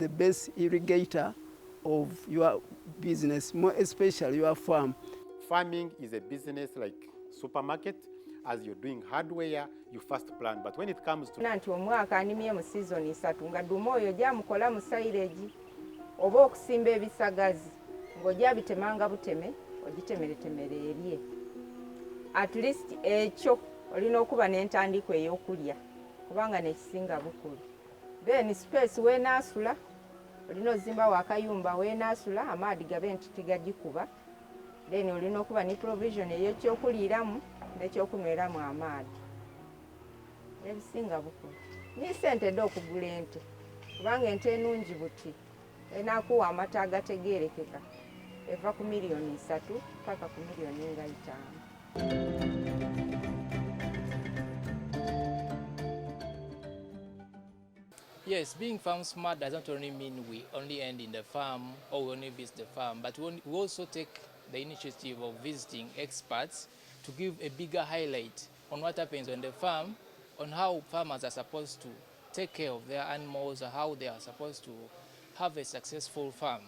the best irrigator of your business, more especially your farm. Farming is a business like supermarket. As you're doing hardware, you first plan. But when it comes to... Nanti omwaka animye mu season isatu nga duma oyo gyamukola mu silage oba okusimba ebisagazi ng'ojja bitemanga buteme ogitemeretemere erye. At least ekyo olina okuba n'entandikwa ey'okulya kubanga nekisinga bukulu. Then space weenaasula olina ozimba wakayumba weenaasula amaadi gabe nti tigagikuba. Then olina okuba ne provision ey'ekyokuliiramu n'ekyokunyweramu amaadi. Ebisinga bukulu. Ni ssente dda okugula ente kubanga ente ennungi buti enaakuwa amata agategeerekeka eva ku miliyoni 3 paka ku miliyoni nga 5. Yes, being farm smart does not only mean we only end in the farm or we only visit the farm, but we also take the initiative of visiting experts to give a bigger highlight on what happens on the farm, on how farmers are supposed to take care of their animals, or how they are supposed to have a successful farm.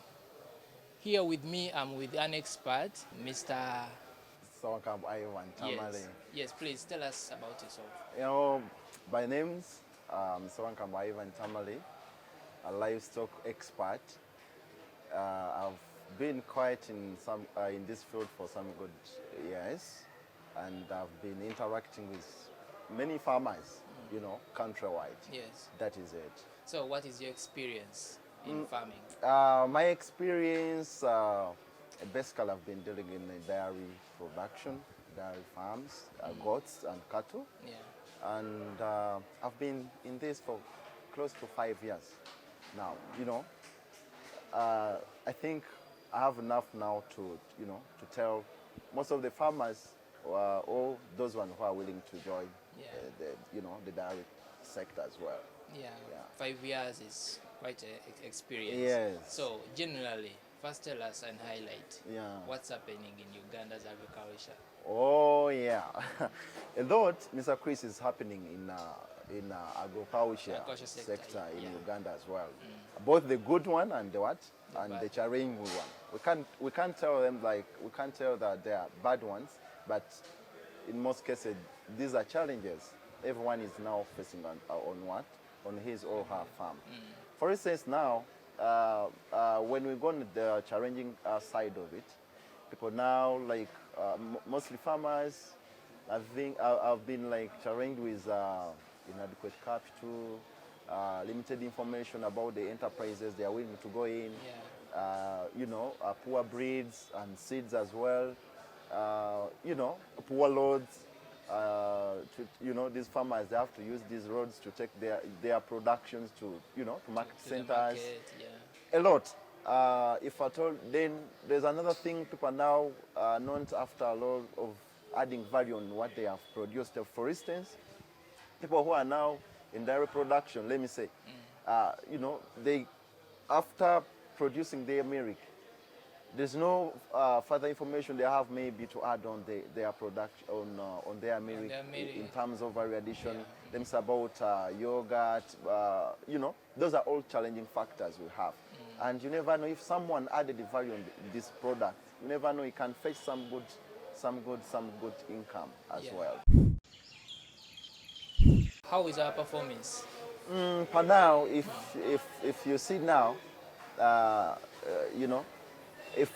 Here with me, I'm with an expert, Mr. Sawankam Ivan Tamale. Yes, please tell us about yourself. You know, my name's Sawankam Ivan Tamale, a livestock expert. I've been quite in this field for some good years, and I've been interacting with many farmers, you know, countrywide. Yes. That is it. So what is your experience in farming? My experience, basically I've been dealing in dairy production, dairy farms, goats and cattle. Yeah. And I've been in this for close to 5 years now, you know. I think I have enough now to, you know, to tell most of the farmers or those ones who are willing to join the dairy sector as well. Yeah. 5 years is quite an experience. Yes. So generally, first tell us and highlight what's happening in Uganda's agriculture. Oh yeah, a lot, Mr. Chris, is happening in agriculture sector in Uganda as well. Both the good one and the what and the challenging one. We can't tell them that they are bad ones, but in most cases these are challenges. Everyone is now facing on his or her farm. For instance, now when we go on the challenging side of it, people now mostly farmers have been like challenged with inadequate capital, limited information about the enterprises they are willing to go in, you know, poor breeds and seeds as well, you know, poor loads. You know, these farmers, they have to use these roads to take their productions to, you know, to market centers. A lot. If at all, then there's another thing people are now not after a lot of adding value on what they have produced. For instance, people who are now in dairy production, let me say, you know, they, after producing their milk, there's no further information they have maybe to add on their production on their milk in terms of value addition. Them about yogurt, you know, those are all challenging factors we have. And you never know if someone added the value on this product. You never know, it can fetch some good income as well. How is our performance? For now, if you see now, you know, if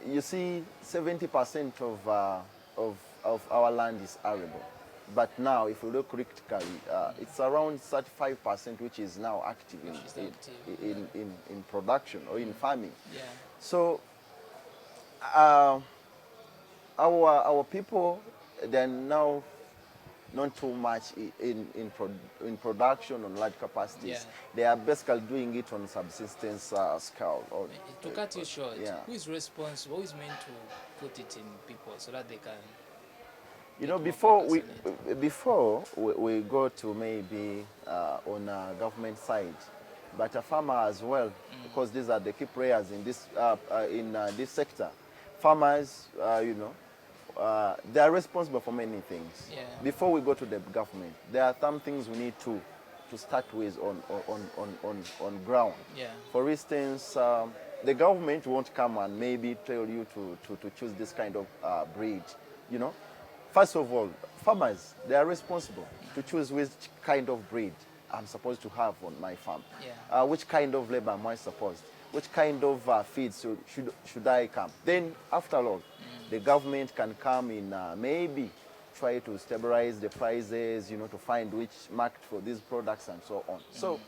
you see 70% of our land is arable, but now if you look critically, it's around 35% which is now active in production or in farming. Yeah. So our people, they're now not too much in production on large capacities. Yeah. They are basically doing it on subsistence scale. To cut you short, yeah. Who is responsible? Who is meant to put it in people so that they can? You know, before we go to maybe on a government side, but a farmer as well, because these are the key players in this sector. Farmers, you know, they are responsible for many things. Yeah. Before we go to the government, there are some things we need to to start with on ground. Yeah. For instance, the government won't come and maybe tell you to choose this kind of breed, you know. First of all, farmers, they are responsible to choose which kind of breed I'm supposed to have on my farm. Yeah. Which kind of labor am I supposed? Which kind of feeds should I come? Then, after all, the government can come in maybe try to stabilize the prices, you know, to find which market for these products and so on. So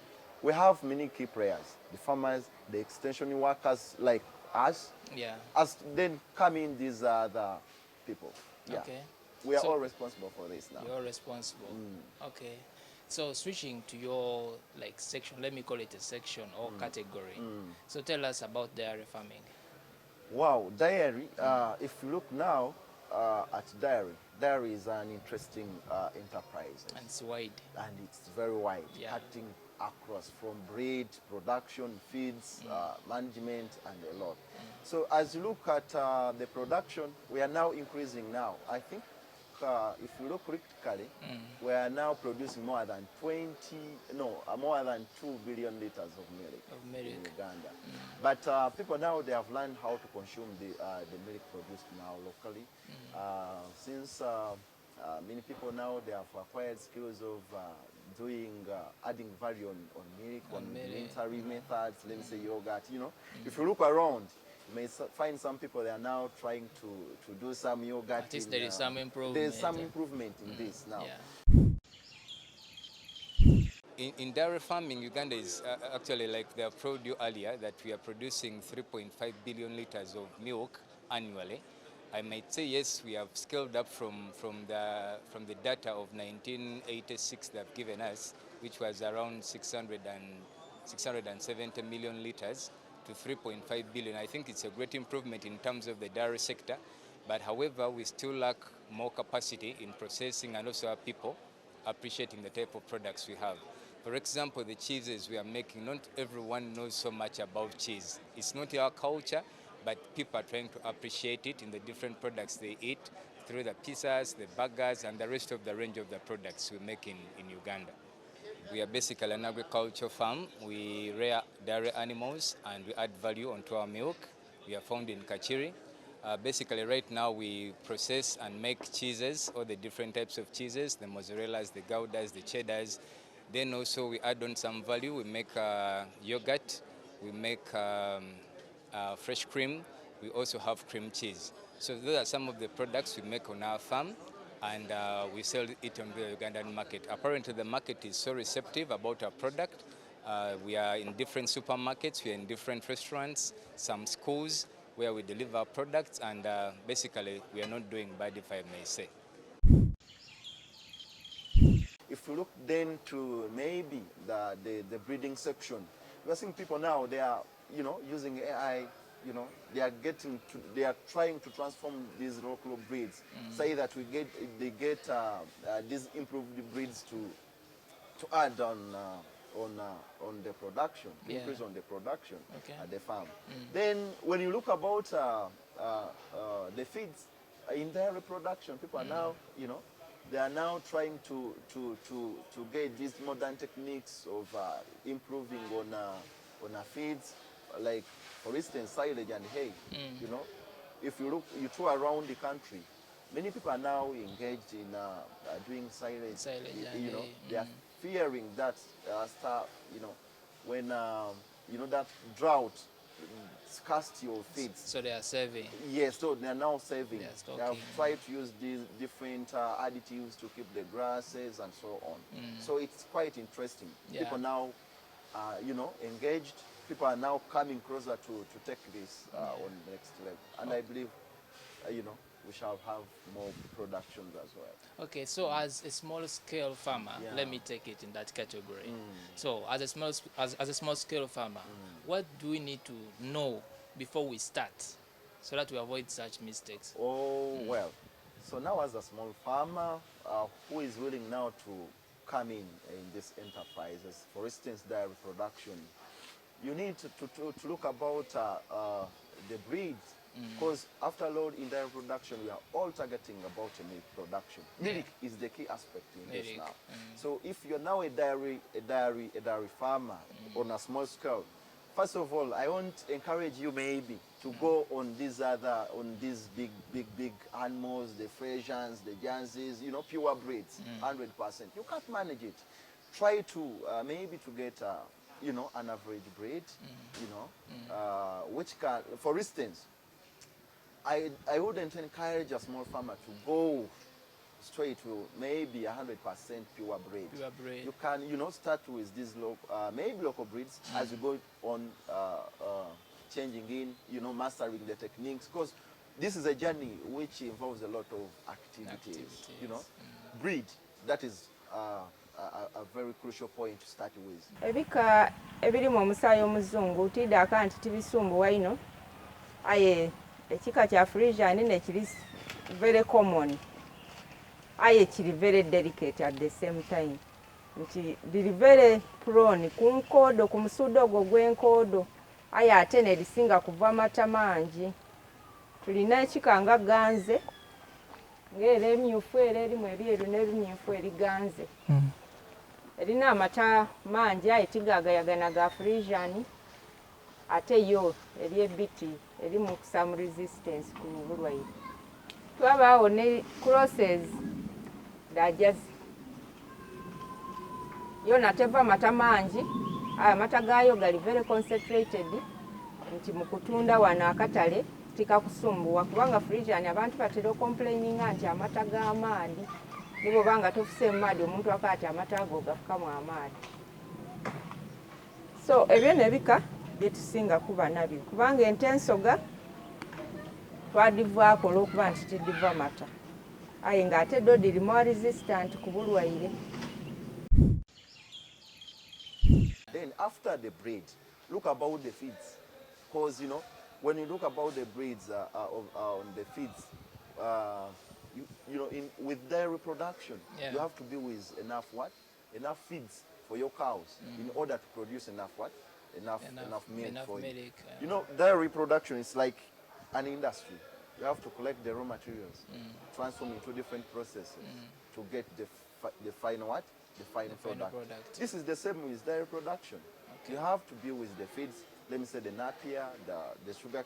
we have many key players, the farmers, the extension workers like us, Yeah. as then come in these other people. Yeah. Okay. We are So- all responsible for this now. You're responsible. Okay. So switching to your like section, let me call it a section or category. So tell us about dairy farming. Wow, dairy, if you look now at dairy is an interesting enterprise. And it's wide. And it's very wide, Yeah. cutting across from breed, production, feeds, management, and a lot. So as you look at the production, we are now increasing now. I think if you look critically, we are now producing more than more than 2 billion liters of milk, Of milk. in Uganda. But people now, they have learned how to consume the milk produced now locally. Since many people now, they have acquired skills of doing, adding value on milk, on alimentary methods, let me say yogurt, you know. If you look around, you may find some people, they are now trying to do some yogurt. At least there is some improvement. There is some improvement in this now. Yeah. In dairy farming, Uganda is actually, like they have told you earlier, that we are producing 3.5 billion liters of milk annually. I might say yes, we have scaled up from the data of 1986 they've given us, which was around 670 million liters to 3.5 billion. I think it's a great improvement in terms of the dairy sector, but however, we still lack more capacity in processing and also our people appreciating the type of products we have. For example, the cheeses we are making, not everyone knows so much about cheese. It's not our culture, but people are trying to appreciate it in the different products they eat through the pizzas, the burgers, and the rest of the range of the products we make in Uganda. We are basically an agricultural farm. We rear dairy animals and we add value onto our milk. We are found in Kachiri. Basically, right now we process and make cheeses, all the different types of cheeses, the mozzarellas, the goudas, the cheddars. Then also we add on some value. We make yogurt, we make fresh cream. We also have cream cheese. So those are some of the products we make on our farm, and we sell it on the Ugandan market. Apparently the market is so receptive about our product. We are in different supermarkets, we are in different restaurants, some schools where we deliver our products, and basically we are not doing bad, if I may say. If you look then to maybe the breeding section, we are seeing people now, they are, you know, using AI, you know, they are trying to transform these local breeds. Say that they get these improved breeds to add on the production, increase on the production at the farm. Then when you look about the feeds in dairy production, people are now, you know, they are now trying to get these modern techniques of improving on feeds, like for instance silage and hay. You know, if you tour around the country, many people are now engaged in doing silage. You know, they are fearing that you know, when you know, that drought scarcity of feeds. So they are saving. Yes, so they are now saving. They They have tried to use these different additives to keep the grasses and so on. So it's quite interesting. People now are, you know, engaged. People are now coming closer to take this on the next level. And I believe, you know, we shall have more productions as well. Okay, so as a small scale farmer, let me take it in that category. So as a small scale farmer, what do we need to know before we start so that we avoid such mistakes? Oh, well, so now as a small farmer who is willing now to come in this enterprises, for instance, dairy production, you need to look about the breeds Because after all, in dairy production, we are all targeting about a milk production. Milk is the key aspect in this now. So if you're now a dairy farmer on a small scale, first of all, I won't encourage you maybe to go on these big animals, the Frisians, the Janses, you know, pure breeds, 100%. You can't manage it. Try to maybe to get you know, an average breed, you know, which can, for instance, I wouldn't encourage a small farmer to go straight to maybe 100% pure breed. Pure breed. You can, you know, start with these maybe local breeds as you go on changing in, you know, mastering the techniques, because this is a journey which involves a lot of activities. You know, breed, that is a very crucial point to start with. Ebika ebirimu omusaayi omuzungu tiddaaka nti tibisumbuwa ino aye ekika kya Frisian nekiri very common aye kiri very delicate at the same time nti liri very prone ku nkoodo, ku musudde ogwo gw'enkoodo aye ate nerisinga kuva mata mangi. Tulina ekika nga ganze ng'era emyufu era erimu ebyeru n'ebimyufu eriganze. Erina amata mangi aye tigagayagana ga Frisian ate yo eri ebiti eri mu some resistance ku bulwaire. Twabaawo ne crosses dajazi yona teva mata mangi amata gaayo gali very concentrated nti mu kutunda wano akatale tikakusumbuwa kubanga Frisian abantu batera complaininga nti amata g'amaadi nibo banga tofuse maadi omuntu akaati amata ago gafukamu amaadi. So ebyo nebika byetusinga kuba nabyo kubanga ente ensoga twadivaako olw'okuba nti tidiva mata aye ng'ate do diri more resistant ku bulwaire. Then after the breed, look about the feeds, because you know when you look about the breeds on the feeds, you know, with dairy production, you have to be with enough enough feeds for your cows in order to produce enough enough milk for you. You know, dairy production is like an industry. You have to collect the raw materials, transform into different processes to get the final the final product. This is the same with dairy production. You have to be with the feeds. Let me say the napier, the sugar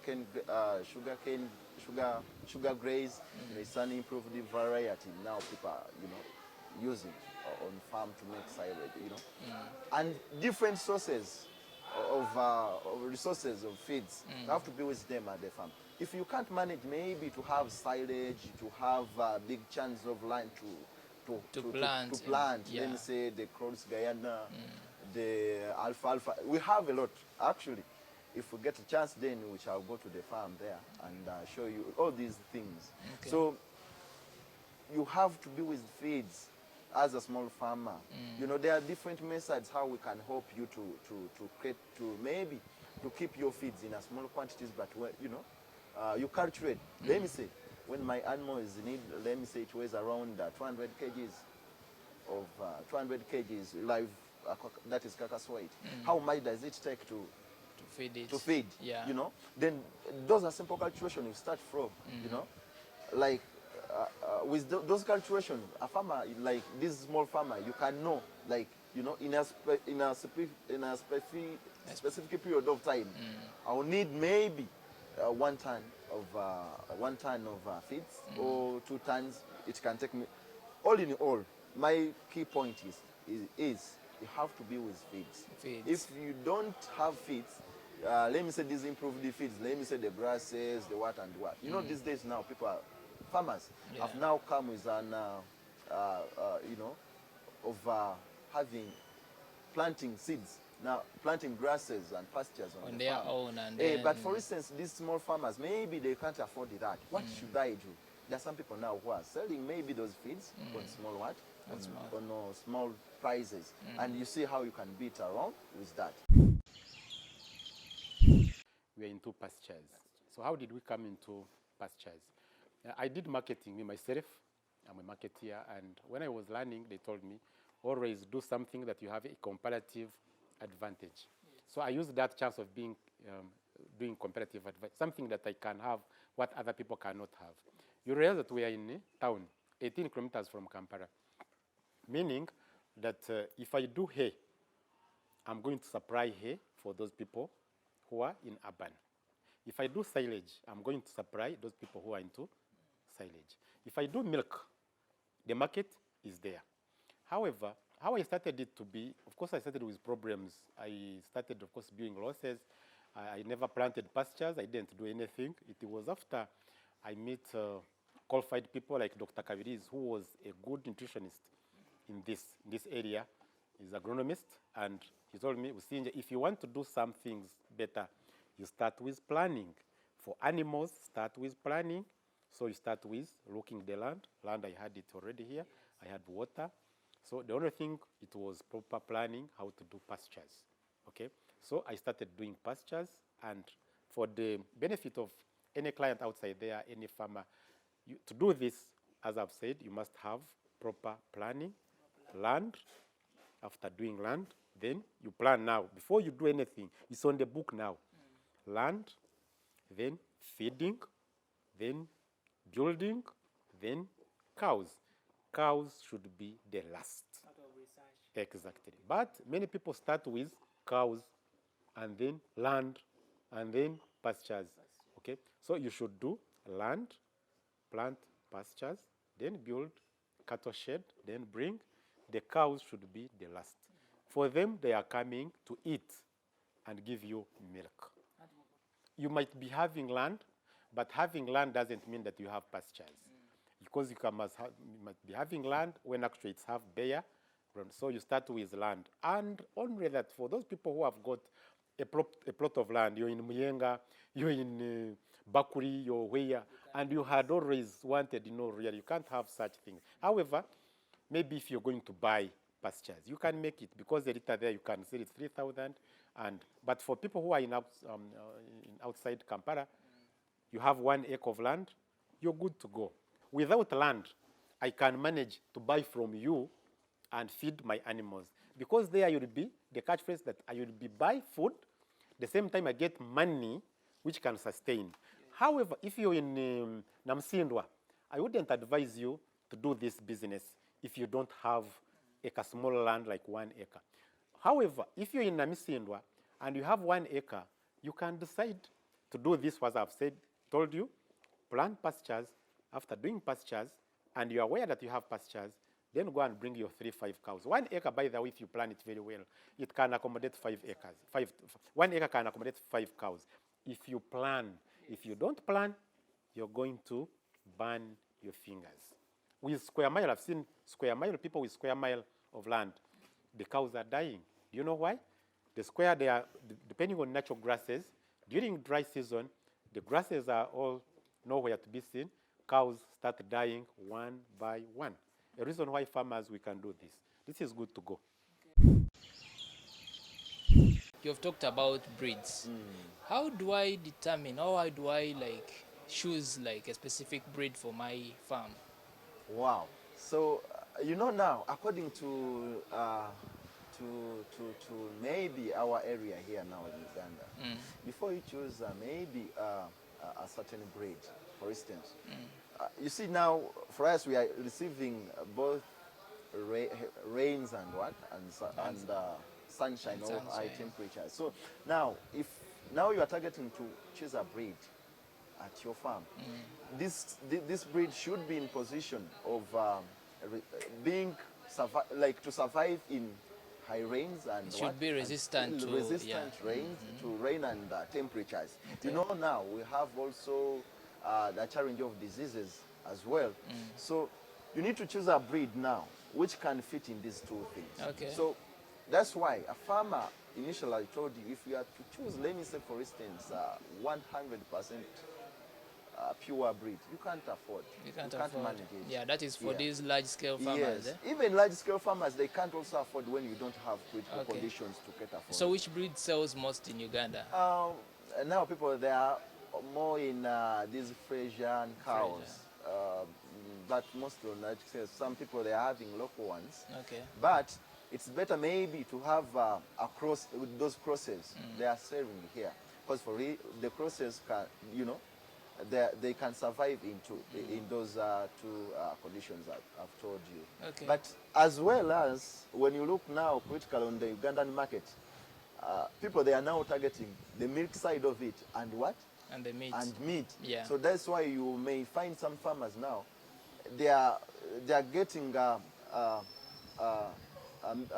graze. It's an improved variety now people are, you know, using on farm to make silage, you know, and different sources of resources of feeds. You have to be with them at the farm. If you can't manage maybe to have silage, to have big chunks of land to plant, let me say the Cross Guyana, the alfalfa. We have a lot actually. If we get a chance, then we shall go to the farm there and show you all these things. So you have to be with feeds as a small farmer. You know, there are different methods how we can help you to maybe to keep your feeds in a small quantities, but you know, you calculate. Let me say, when my animal is need, let me say it weighs around 200 kgs of 200 kgs live, that is carcass weight. How much does it take to feed it? To feed, you know? Then those are simple calculations you start from, you know? Like with those calculations, a farmer like this small farmer, you can know, like, you know, in a specific period of time, I will need maybe 1 ton of feeds or 2 tons. It can take me. All in all, my key point is you have to be with feeds. If you don't have feeds, let me say these improved feeds, let me say the grasses, the what and what. You know, these days now, farmers have now come with an, you know, of planting seeds. Now, planting grasses and pastures on the their farm. own. And But for instance, these small farmers, maybe they can't afford that. What should I do? There are some people now who are selling maybe those feeds on small on small prices. And you see how you can beat around with that. We are into pastures. So how did we come into pastures? I did marketing myself. I'm a marketeer. And when I was learning, they told me, always do something that you have a comparative advantage. So I used that chance of being doing comparative advice, something that I can have what other people cannot have. You realize that we are in a town, 18 kilometers from Kampala, meaning that if I do hay, I'm going to supply hay for those people who are in urban. If I do silage, I'm going to supply those people who are into silage. If I do milk, the market is there. However, how I started it to be, of course, I started with problems. I started, of course, doing losses. I never planted pastures. I didn't do anything. It was after I met qualified people like Dr. Kaviriz, who was a good nutritionist in this area. He's an agronomist, and he told me, Usinje, if you want to do some things better, you start with planning. For animals, start with planning. So you start with looking the land. Land, I had it already here. I had water. So the only thing, it was proper planning, how to do pastures, okay? So I started doing pastures, and for the benefit of any client outside there, any farmer, to do this, as I've said, you must have proper planning, land. After doing land, then you plan now. Before you do anything, it's on the book now. Land, then feeding, then building, then cows. Cows should be the last. Exactly. But many people start with cows, and then land, and then pastures. Okay? So you should do land, plant pastures, then build cattle shed, then bring. The cows should be the last. For them, they are coming to eat and give you milk. You might be having land, but having land doesn't mean that you have pastures. Because you might be having land when actually it's have bare. So you start with land. And only that for those people who have got a plot of land, you're in Muyenga, you're in Bakuri, you're where, and you had always wanted, really, you can't have such things. However, maybe if you're going to buy pastures, you can make it, because the liter there, you can sell it 3,000. But for people who are in outside Kampala, you have 1 acre of land, you're good to go. Without land, I can manage to buy from you and feed my animals. Because there you'll be, the catchphrase that I will be buy food, the same time I get money which can sustain. However, if you're in Namsindwa, I wouldn't advise you to do this business if you don't have a small land like 1 acre. However, if you're in Namsindwa and you have 1 acre, you can decide to do this, as I've told you, plant pastures. After doing pastures, and you're aware that you have pastures, then go and bring your 3-5 cows. 1 acre, by the way, if you plan it very well, it can accommodate 5 acres. 1 acre can accommodate 5 cows. If you plan, if you don't plan, you're going to burn your fingers. With square mile, I've seen square mile, people with square mile of land, the cows are dying. Do you know why? The square, they are, depending on natural grasses, during dry season, the grasses are all nowhere to be seen. Cows start dying one by one. A reason why farmers, we can do this. This is good to go. You've talked about breeds. How do I determine, or how do I choose a specific breed for my farm? Wow. So, now, according to maybe our area here now in Uganda, before you choose maybe a certain breed, for instance, you see now, for us, we are receiving both rains and sunshine or high temperatures. So now, if you are targeting to choose a breed at your farm, this breed should be in position of to survive in high rains and it should be resistant to rains, to rain and temperatures. Okay. Now we have also the challenge of diseases as well. So you need to choose a breed now which can fit in these two things. Okay. So that's why a farmer initially, I told you, if you are to choose, let me say for instance, 100% pure breed, you can't afford. You can't manage it. Yeah, that is for these large-scale farmers. Yes. Even large-scale farmers, they can't also afford when you don't have critical conditions to cater for. So which breed sells most in Uganda? Now people, they are more in these Frisian cows. But mostly on large scale. Some people, they are having local ones. Okay. But it's better maybe to have a cross with those crosses they are selling here. because the process can, you know, they can survive in those two conditions I've told you. Okay. But as well as when you look now critically on the Ugandan market, people, they are now targeting the milk side of it and what? And the meat. And meat. Yeah. So that's why you may find some farmers now, they are getting a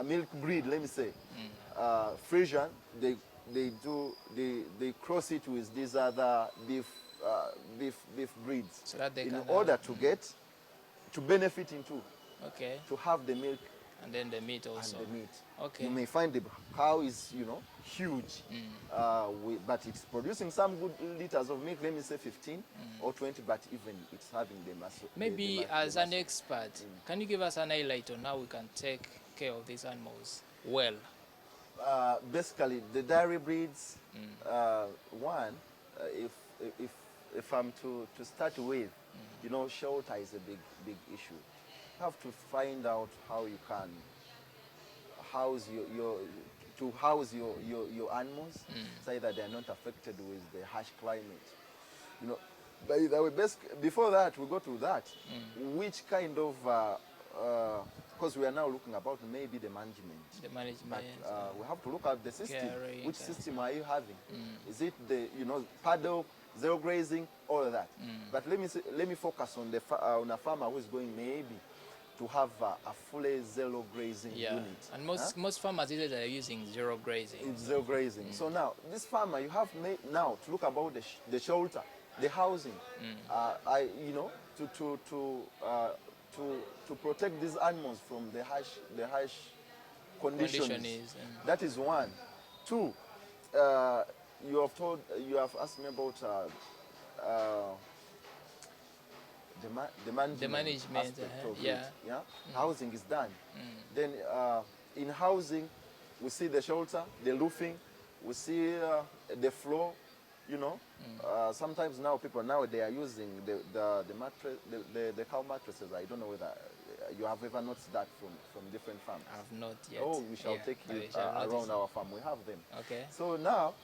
milk breed, let me say, Frisian. They cross it with these other beef breeds, So that they in can order to benefit into, okay. to have the milk And then the meat also. and the meat. Okay. You may find the cow is, you know, huge, but it's producing some good liters of milk, let me say 15 or 20, but even it's having the muscle. Maybe as an expert, can you give us an highlight on how we can take care of these animals well? Basically, the dairy breeds, one, if I'm to start with, you know, shelter is a big issue. You have to find out how you can house your animals, so that they are not affected with the harsh climate. You know, by the way, before that, we go to that. Which kind of, because we are now looking about maybe the management. The management. But we have to look at the system. Caring, Which system are you having? Is it the, you know, paddock, zero grazing, all of that? But let me focus on on a farmer who is going maybe to have a fully zero grazing unit. And most farmers these are using zero grazing. It's zero grazing. So now, this farmer, you have now to look about the shelter, the housing. You know, to protect these animals from the harsh conditions. That is one. Two, you have asked me about the management aspect of it. Yeah? Housing is done. Then in housing, we see the shelter, the roofing, we see the floor, you know. Sometimes now people they are using the mattress, the cow mattresses. I don't know whether you have ever noticed that from different farms. I have not yet. Oh, we shall take you around our farm. We have them. Okay. So now,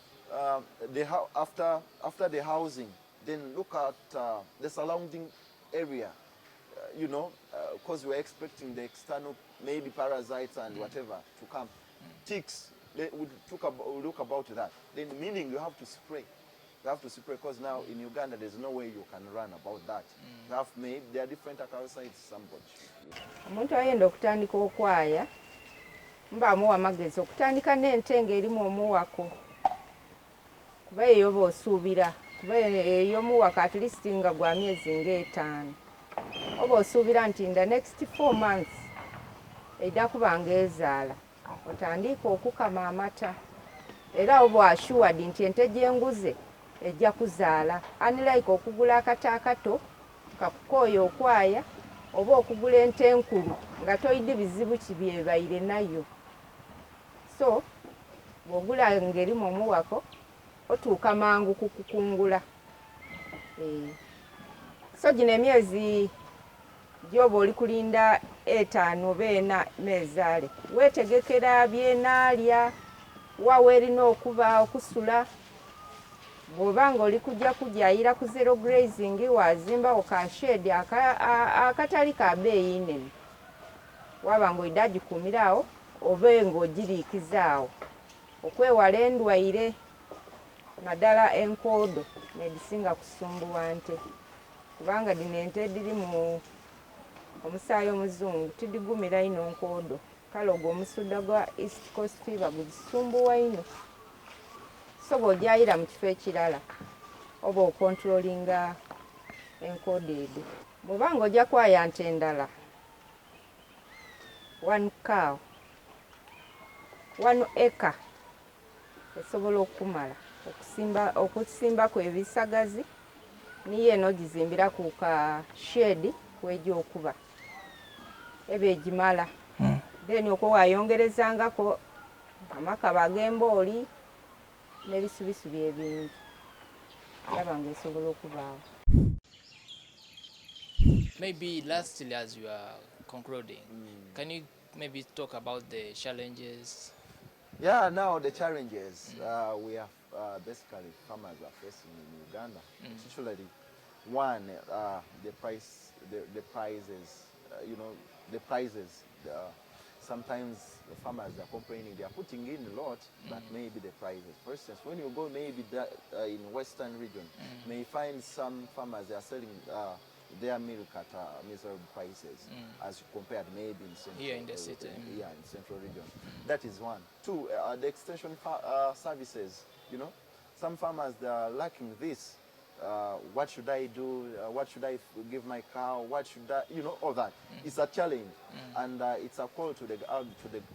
after the housing, then look at the surrounding area. You know, because we're expecting the external, maybe parasites and whatever to come. Ticks, we'll look about that. Then meaning you have to spray. You have to spray because now in Uganda there's no way you can run about that. You have maybe there are different parasites. Somebody. Omuntu ayenda okutandika okwaya mbaamuwa amagezi okutandika n'ente ng'erimu omuwako kuba eyo b'osuubira kuba ey'omuwako at least nga gwa myezi ng'etaano oba osuubira nti in the next 4 months ejja kuba ng'ezaala otandika okukama amata era oba assured nti ente gy'enguze ejja kuzaala unlike okugula akata akato kakukooya okwaya oba okugula ente enkulu nga toyidde bizibu kibyebaire nayo. So bw'ogula ng'erimu omuwako otuuka mangu kukukungula. So gino emyezi gy'oba oli kulinda 5 oba 4 meezaale weetegekera byenaalya wawe erina okuba okusula. Bw'oba ng'oli kujja kujayira ku zero grazing wazimbawo ka shed akatali ka bbeeyi nnene waba ng'oyidde agikuumirawo oba ng'ogiriikizaawo okwewala endwaire naddala enkoodo needisinga kusumbuwa nte kubanga dino ente ediri mu omusaayi omuzungu tidigumira ino nkoodo kale ogwo omusudda gwa East Coast fever guzisumbuwa ino. So bw'ojayira mu kifo ekirala oba okontrolinga enkoodo edyo. Bw'oba ng'ojja kwaya nte endala 1 cow 1 acre esobola okumala okusimbako ebisagazi niyo eno gizimbira ku ka shed kwegyokuba eba egimala. Then okwo wayongerezangako amakaba ag'embooli n'ebisubisubi ebingi laba ng'esobola okubaawo. Maybe lastly, as you are concluding, can you maybe talk about the challenges Yeah, now the challenges we are basically farmers are facing in Uganda, particularly one, the prices, the prices. Sometimes the farmers are complaining they are putting in a lot, but maybe the prices. For instance, when you go maybe in Western region, you may find some farmers they are selling their milk at miserable prices as compared maybe in central, here in the city. Yeah, in central region. That is one. Two, the extension services. You know, some farmers they are lacking this. What should I do? What should I give my cow? What should I, all that. It's a challenge, and it's a call to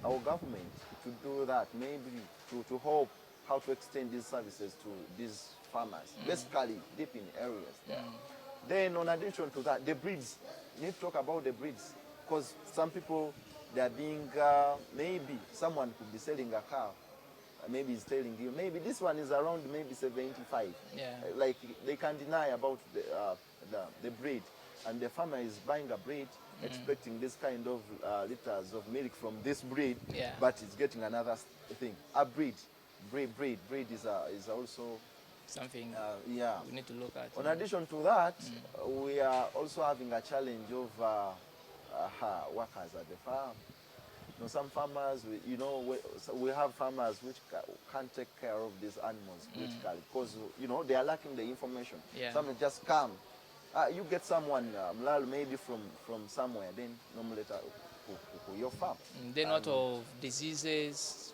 our government to do that. Maybe to help how to extend these services to these farmers, basically deep in areas there. Then, in addition to that, the breeds. You need to talk about the breeds, because some people they are being maybe someone could be selling a cow. Maybe he's telling you, maybe this one is around maybe 75. Yeah. Like they can deny about the breed, and the farmer is buying a breed, expecting this kind of liters of milk from this breed, but it's getting another thing. A breed is also something yeah. we need to look at. In addition to that, we are also having a challenge of workers at the farm. Some farmers, we have farmers which can't take care of these animals critically because, they are lacking the information. Yeah. Some just come. You get someone, maybe from somewhere, then normally your farm. Then what of diseases?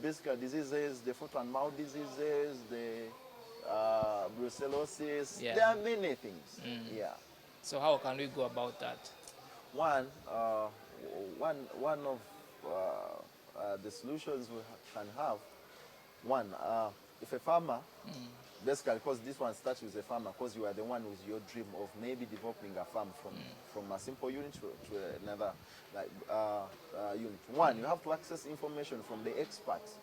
Basically diseases, the foot and mouth diseases, the brucellosis. Yeah. There are many things. Yeah. So how can we go about that? One of the solutions we can have, if a farmer, basically, because this one starts with a farmer, because you are the one with your dream of maybe developing a farm from a simple unit to another unit. One, you have to access information from the experts.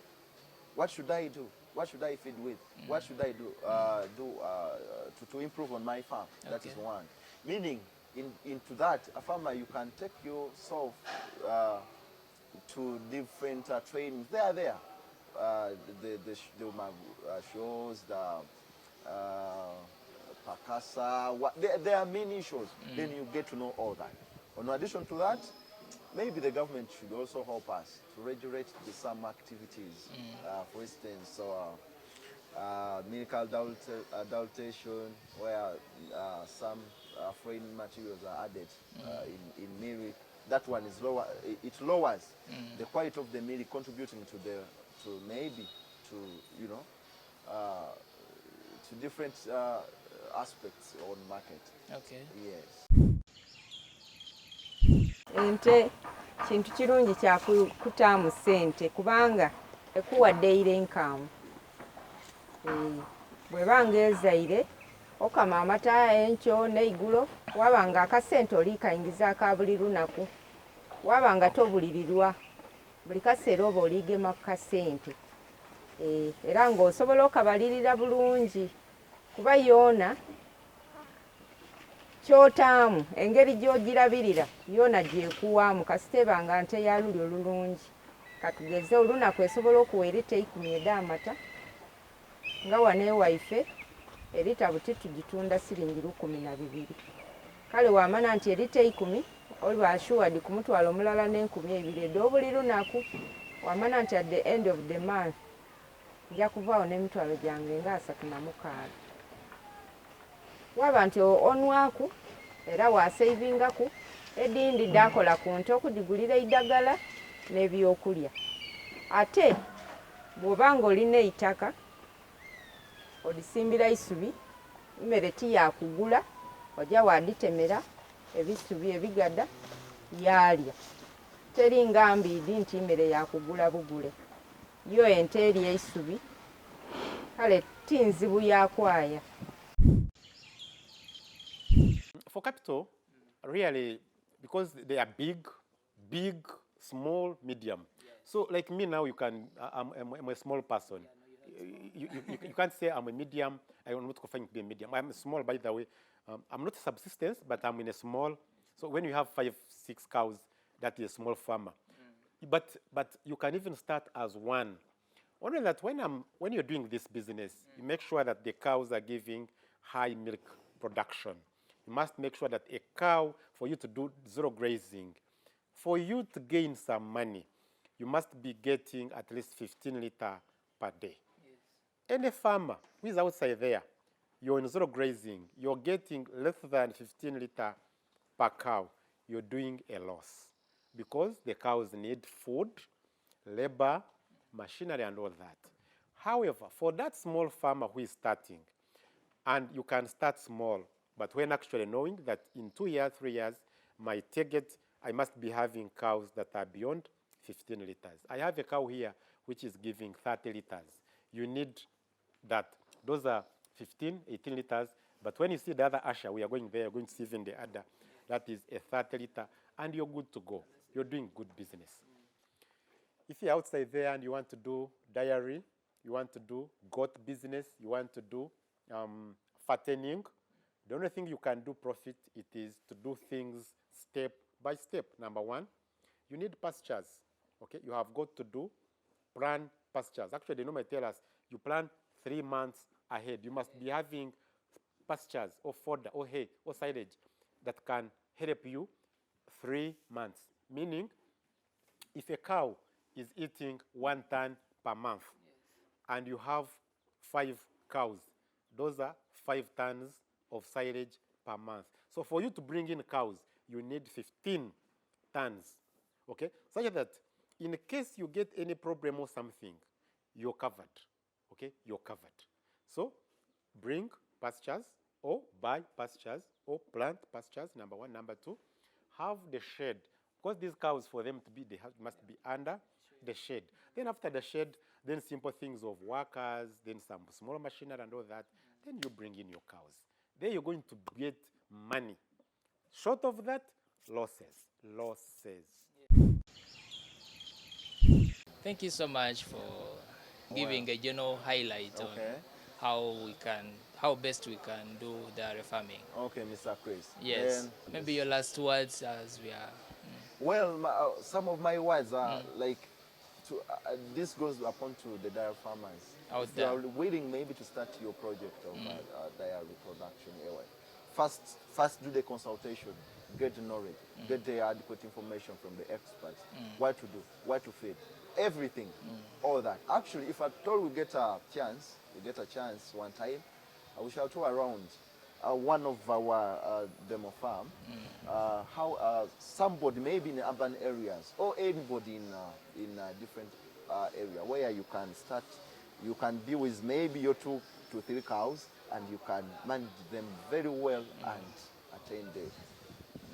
What should I do? What should I feed with? What should I do to improve on my farm? Okay. That is one. Meaning, into that, a farmer, you can take yourself to different trainings. They are there. The shows, the Pakasa, there are many shows. Then you get to know all that. In addition to that, maybe the government should also help us to regulate some activities. For instance, milk adulteration, where some foreign materials are added in milk. That one is lower. It lowers the quality of the milk, contributing to different aspects on market. Okay. Yes. Ente kintu kirungi kya kutaamu ssente kubanga ekuwa daily income. Bwebanga ezaire okama amata enkyo n'eigulo wabanga akasente oli kayingiza aka buli lunaku wabanga tobulirirwa buli kaseera oba oligema ku kasente era ng'osobola okabalirira bulungi kuba yoona kyotaamu engeri gy'ogirabirira yoona gyekuwaamu kasitebanga nte ya luli olulungi katugeze olunaku esobola okuwa erita 10 ed'amata nga wane waife erita buti tugitunda siringi 12. Kale wamana nti erita 10 oli assured kumutwala omulala n'2,000 ed'obuli lunaku wamana nti at the end of the month nja kuvaawo n'emitwalo gyange nga 36. Waba nti onwaku era wasavingaku edindi dakola ku nte okudigulira eddagala n'ebyokulya. Ate bw'obanga olina eitaka olisimbira isubi mmere tiyakugula ojja waditemera ebisubi ebigada yalya teri nga mbiidi nti mmere yakugula bugule yo ente erya isubi kale tinzibu yakwaya. For capital, really, because they are big, small, medium. So like me now, I'm a small person. You can't say I'm a medium. I'm not confined to be a medium. I'm small, by the way. I'm not a subsistence, but I'm in a small. So when you have 5, 6 cows, that is a small farmer. But you can even start as one. Only that when you're doing this business, you make sure that the cows are giving high milk production. You must make sure that a cow, for you to do zero grazing, for you to gain some money, you must be getting at least 15 liters per day. Any farmer who is outside there, you're in zero grazing, you're getting less than 15 liters per cow, you're doing a loss because the cows need food, labor, machinery, and all that. However, for that small farmer who is starting, and you can start small, but when actually knowing that in 2 years, 3 years, my target, I must be having cows that are beyond 15 liters. I have a cow here which is giving 30 liters. You need that. Those are 15, 18 liters. But when you see the other Asha, we are going there, you're going to see even the other. That is a 30 liter, and you're good to go. You're doing good business. If you're outside there and you want to do dairy, you want to do goat business, you want to do fattening, the only thing you can do profit, it is to do things step by step. Number one, you need pastures. Okay, you have got to plan pastures. Actually, they normally tell us you plan 3 months ahead. You must be having pastures or fodder or hay or silage that can help you 3 months. Meaning, if a cow is eating 1 ton per month, and you have 5 cows, those are 5 tons of silage per month. So for you to bring in cows, you need 15 tons, okay? Such that in case you get any problem or something, you're covered, okay? You're covered. So bring pastures or buy pastures or plant pastures, number one. Number two, have the shade. Because these cows, for them to be, must be under the shade. Then after the shade, then simple things of workers, then some small machinery and all that. Then you bring in your cows. Then you're going to get money. Short of that, losses. Thank you so much for giving a general highlight on how best we can do dairy farming. Okay, Mr. Chris. Yes. Then, Maybe your last words as we are. well, some of my words are like, this goes upon to the dairy farmers. Out If you there. are willing maybe to start your project of dairy production, first do the consultation, get the knowledge, get the adequate information from the experts, what to do, what to feed, everything, all that. Actually, if at all we get a chance one time, we shall tour around one of our demo farm, how somebody maybe in urban areas or anybody in a different area where you can start, you can be with maybe your 2 to 3 cows and you can manage them very well and attain the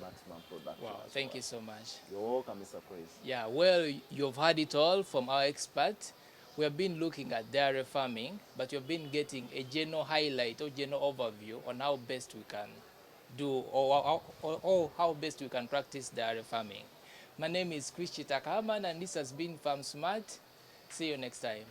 maximum production. Wow, thank you so much. You're welcome, Mr. Chris. Yeah, well, you've heard it all from our expert. We have been looking at dairy farming, but you've been getting a general highlight or general overview on how best we can do or how best we can practice dairy farming. My name is Chris Chitakaman, and this has been Farm Smart. See you next time.